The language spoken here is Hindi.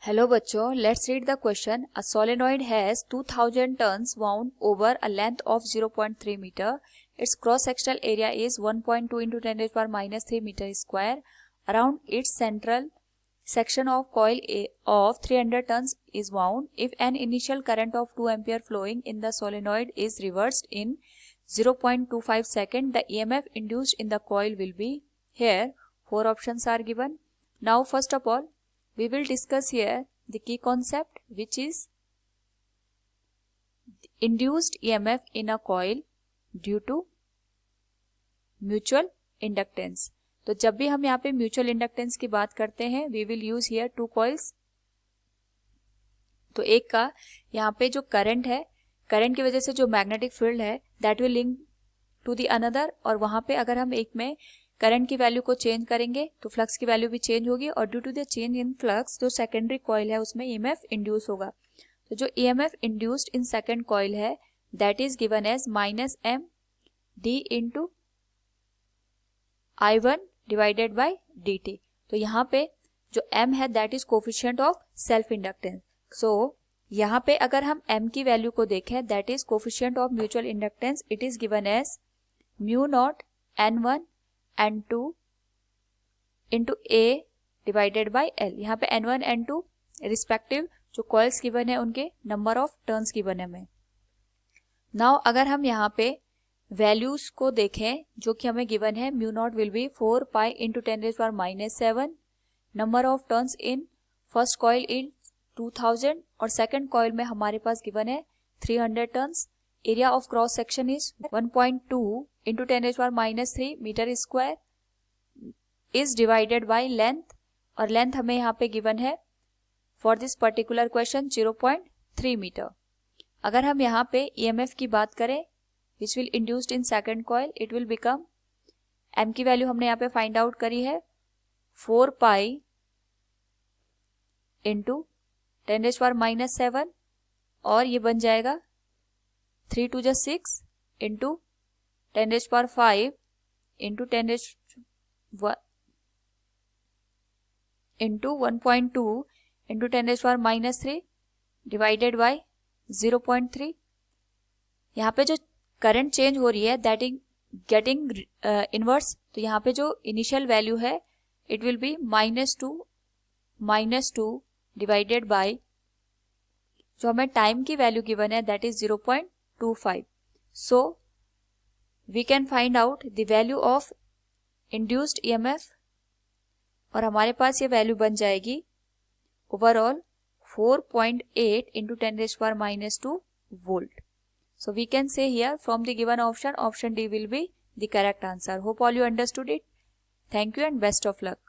हेलो बच्चों, let's read the question. A solenoid has 2000 turns wound over a length of 0.3 meter. Its cross sectional area is 1.2 into 10 raised power minus 3 meter square. Around its central section of coil A of 300 tons is wound. If an initial current of 2 ampere flowing in the solenoid is reversed in 0.25 second, the EMF induced in the coil will be. Here 4 options are given. Now first of all, we will discuss here the key concept, which is induced EMF in a coil due to mutual inductance. तो जब भी हम यहाँ पे म्यूचुअल इंडक्टेंस की बात करते हैं, we will use here two coils. तो एक का यहाँ पे जो करंट है, करंट की वजह से जो मैग्नेटिक फील्ड है that will link to the another, और वहां पे अगर हम एक में करंट की वैल्यू को चेंज करेंगे तो फ्लक्स की वैल्यू भी चेंज होगी, और due to the change in flux जो सेकेंडरी कॉइल है उसमें ईएमएफ इंड्यूस होगा. तो जो EMF induced in second coil है that is given as minus M D into I1 divided by D T. तो यहाँ पे जो m है that is coefficient of self inductance. So यहाँ पे अगर हम m की वैल्यू को देखें that is coefficient of mutual inductance. It is given as mu naught N1 N2 into A divided by L. यहाँ पे N1 N2 रिस्पेक्टिव जो कॉइल्स गिवन है उनके नंबर ऑफ टर्न्स गिवन है हमें. नाउ अगर हम यहाँ पे वैल्यूज को देखें जो कि हमें गिवन है, mu not will be 4 pi into 10 raise power minus 7. Number of turns in first coil in 2000 और सेकंड कॉइल में हमारे पास गिवन है 300 turns. Area of cross section is 1.2 into 10 raise power minus 3 meter square is divided by length, और लेंथ हमें यहाँ पे गिवन है for this particular question 0.3 meter. अगर हम यहाँ पे EMF की बात करें which will induced in second coil, it will become, m की वैल्यू हमने यहाँ पे फाइंड आउट करी है 4 pi into 10 raise power minus 7, और ये बन जाएगा 3 टू जा 6 into 10 raise power 5 into 10 raise into 1.2 into 10 raise power minus 3 divided by 0.3. यहाँ पे जो करंट चेंज हो रही है दैट इज गेटिंग इनवर्स. तो यहाँ पे जो इनिशियल वैल्यू है it will be minus two divided by जो हमें टाइम की वैल्यू गिवन है that is 0.25. So we can find out the value of induced EMF, और हमारे पास ये वैल्यू बन जाएगी overall 4.8 into 10 raise power minus 2 volt. So we can say here from the given option D will be the correct answer. Hope all you understood it. Thank you and best of luck.